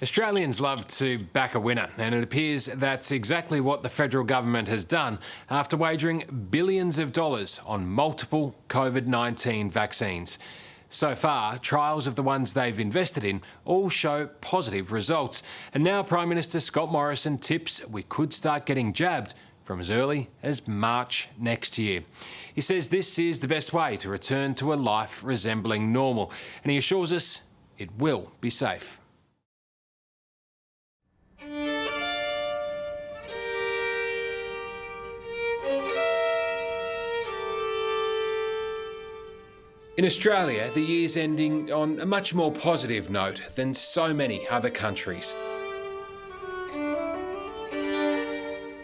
Australians love to back a winner, and it appears that's exactly what the federal government has done after wagering billions of dollars on multiple COVID-19 vaccines. So far, trials of the ones they've invested in all show positive results, and now Prime Minister Scott Morrison tips we could start getting jabbed from as early as March next year. He says this is the best way to return to a life resembling normal, and he assures us it will be safe. In Australia, the year's ending on a much more positive note than so many other countries.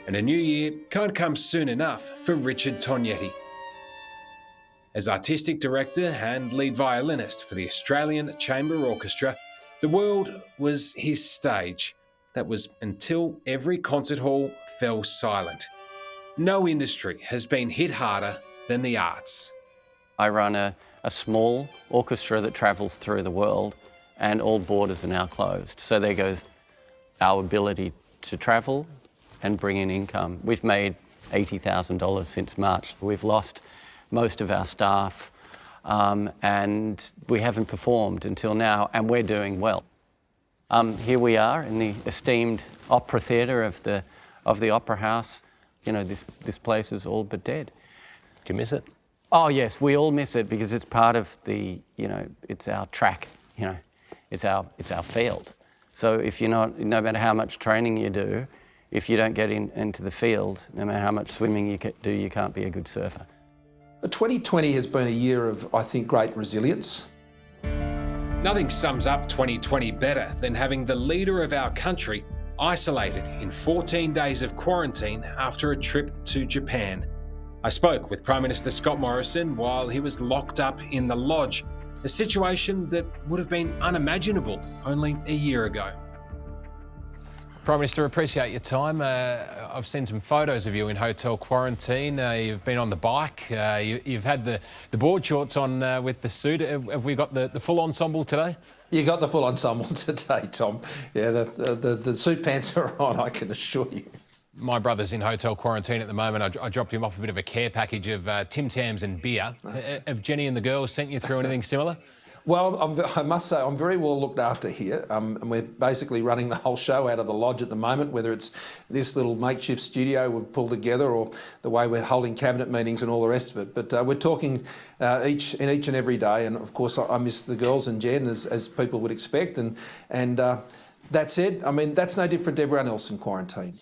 And a new year can't come soon enough for Richard Tognetti. As artistic director and lead violinist for the Australian Chamber Orchestra, the world was his stage. That was until every concert hall fell silent. No industry has been hit harder than the arts. I run a small orchestra that travels through the world, and all borders are now closed. So there goes our ability to travel and bring in income. We've made $80,000 since March. We've lost most of our staff, and we haven't performed until now, and we're doing well. Here we are in the esteemed opera theatre of the Opera House. You know, this place is all but dead. Do you miss it? Oh yes, we all miss it because it's part of the, it's our track, it's our field. So if you're not, no matter how much training you do, if you don't get into the field, no matter how much swimming you do, you can't be a good surfer. 2020 has been a year of, I think, great resilience. Nothing sums up 2020 better than having the leader of our country isolated in 14 days of quarantine after a trip to Japan. I spoke with Prime Minister Scott Morrison while he was locked up in the lodge, a situation that would have been unimaginable only a year ago. Prime Minister, appreciate your time. I've seen some photos of you in hotel quarantine. You've been on the bike. You've had the board shorts on with the suit. Have we got the full ensemble today? You got the full ensemble today, Tom. Yeah, the suit pants are on, I can assure you. My brother's in hotel quarantine at the moment. I dropped him off a bit of a care package of Tim Tams and beer. Have Jenny and the girls sent you through anything similar? Well, I must say I'm very well looked after here. And we're basically running the whole show out of the lodge at the moment, whether it's this little makeshift studio we've pulled together or the way we're holding cabinet meetings and all the rest of it. But we're talking each and every day. And of course, I miss the girls and Jen, as people would expect. And that said, I mean, that's no different to everyone else in quarantine.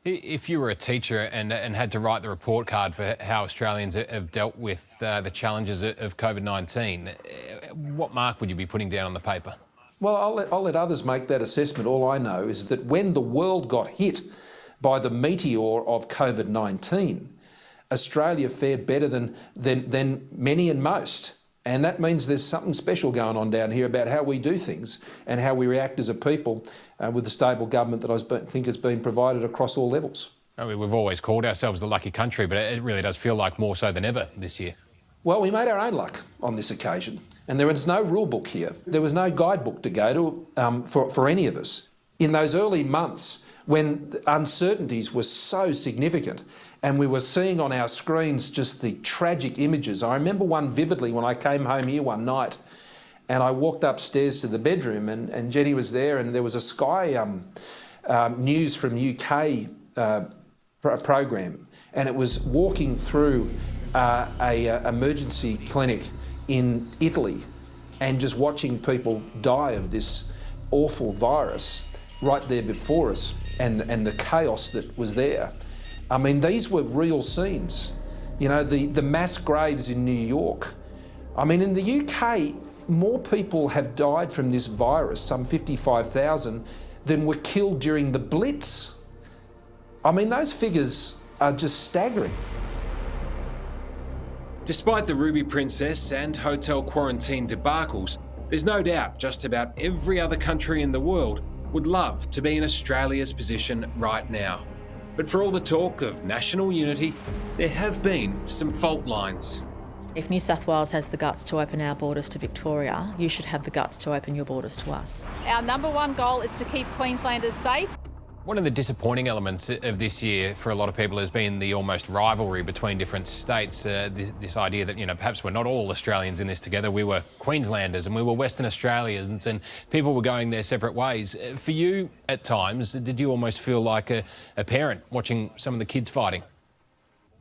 If you were a teacher and had to write the report card for how Australians have dealt with the challenges of COVID-19, what mark would you be putting down on the paper? Well, I'll let others make that assessment. All I know is that when the world got hit by the meteor of COVID-19, Australia fared better than many and most. And that means there's something special going on down here about how we do things and how we react as a people with a stable government that I think has been provided across all levels. I mean, we've always called ourselves the lucky country, but it really does feel like more so than ever this year. Well, we made our own luck on this occasion, and there was no rule book here. There was no guidebook to go to for any of us. In those early months, when uncertainties were so significant and we were seeing on our screens just the tragic images. I remember one vividly when I came home here one night and I walked upstairs to the bedroom and Jenny was there and there was a Sky News from UK program, and it was walking through a emergency clinic in Italy and just watching people die of this awful virus right there before us. And the chaos that was there. I mean, these were real scenes. You know, the mass graves in New York. I mean, in the UK, more people have died from this virus, some 55,000, than were killed during the Blitz. I mean, those figures are just staggering. Despite the Ruby Princess and hotel quarantine debacles, there's no doubt just about every other country in the world would love to be in Australia's position right now. But for all the talk of national unity, there have been some fault lines. If New South Wales has the guts to open our borders to Victoria, you should have the guts to open your borders to us. Our number one goal is to keep Queenslanders safe. One of the disappointing elements of this year for a lot of people has been the almost rivalry between different states. This idea that, perhaps we're not all Australians in this together. We were Queenslanders and we were Western Australians, and people were going their separate ways. For you, at times, did you almost feel like a parent watching some of the kids fighting?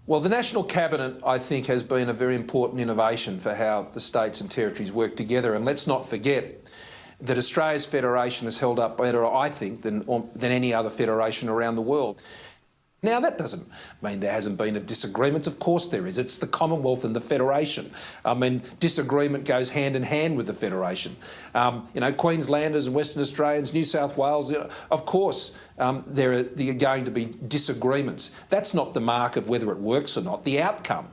Well, the National Cabinet, I think, has been a very important innovation for how the states and territories work together. And let's not forget that Australia's federation is held up better, I think, than any other federation around the world. Now, that doesn't mean there hasn't been a disagreement. Of course there is. It's the Commonwealth and the Federation. I mean, disagreement goes hand in hand with the Federation. Queenslanders and Western Australians, New South Wales, of course, there are going to be disagreements. That's not the mark of whether it works or not. The outcome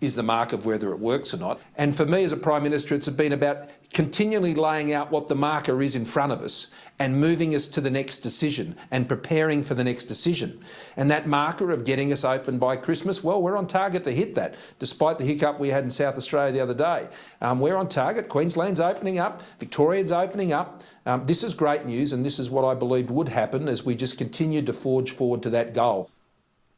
is the mark of whether it works or not. And for me as a Prime Minister, it's been about continually laying out what the marker is in front of us and moving us to the next decision and preparing for the next decision. And that marker of getting us open by Christmas, well, we're on target to hit that, despite the hiccup we had in South Australia the other day. We're on target. Queensland's opening up. Victoria's opening up. This is great news, and this is what I believed would happen as we just continued to forge forward to that goal.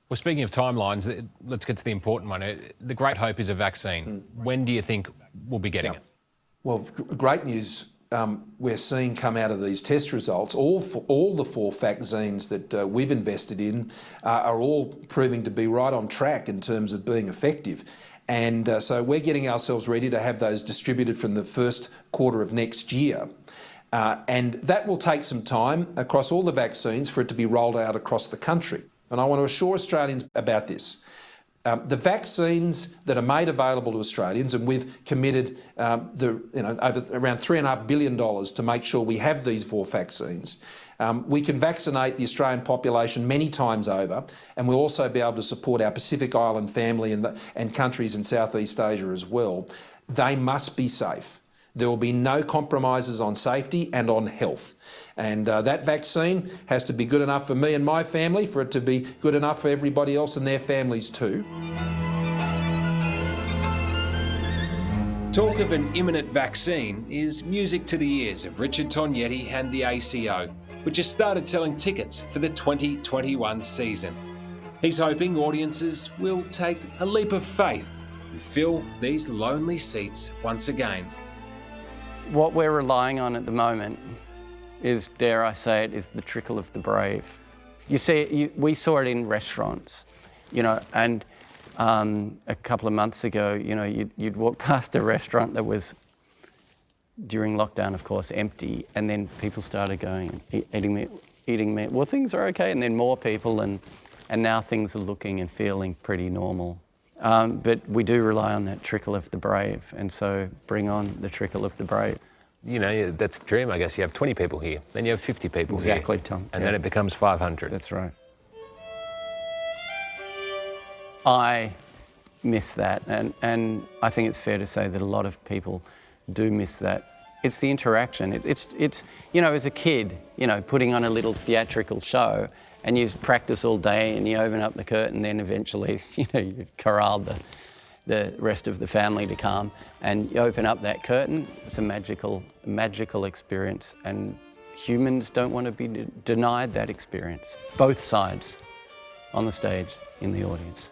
Well, speaking of timelines, let's get to the important one. The great hope is a vaccine. When do you think we'll be getting it? Well, great news we're seeing come out of these test results. All the 4 vaccines that we've invested in are all proving to be right on track in terms of being effective. And so we're getting ourselves ready to have those distributed from the first quarter of next year. And that will take some time across all the vaccines for it to be rolled out across the country. And I want to assure Australians about this. The vaccines that are made available to Australians, and we've committed over around $3.5 billion to make sure we have these 4 vaccines. We can vaccinate the Australian population many times over, and we'll also be able to support our Pacific Island family and countries in Southeast Asia as well. They must be safe. There will be no compromises on safety and on health. And that vaccine has to be good enough for me and my family, for it to be good enough for everybody else and their families too. Talk of an imminent vaccine is music to the ears of Richard Tognetti and the ACO, which has started selling tickets for the 2021 season. He's hoping audiences will take a leap of faith and fill these lonely seats once again. What we're relying on at the moment is, dare I say it, is the trickle of the brave. You see, we saw it in restaurants, and a couple of months ago, you'd walk past a restaurant that was, during lockdown, of course, empty, and then people started going, eating meat. Well, things are okay, and then more people, and now things are looking and feeling pretty normal. But we do rely on that trickle of the brave, and so bring on the trickle of the brave. That's the dream, I guess. You have 20 people here, then you have 50 people here. Exactly, Tom. And then it becomes 500. That's right. I miss that, and I think it's fair to say that a lot of people do miss that. It's the interaction. It's as a kid, putting on a little theatrical show, and you practice all day and you open up the curtain, then eventually, you corral the rest of the family to come, and you open up that curtain. It's a magical experience, and humans don't want to be denied that experience. Both sides, on the stage, in the audience.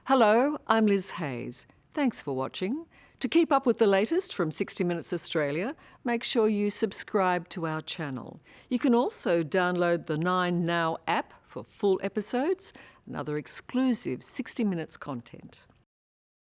Hello, I'm Liz Hayes. Thanks for watching. To keep up with the latest from 60 Minutes Australia, make sure you subscribe to our channel. You can also download the 9Now app for full episodes and other exclusive 60 Minutes content.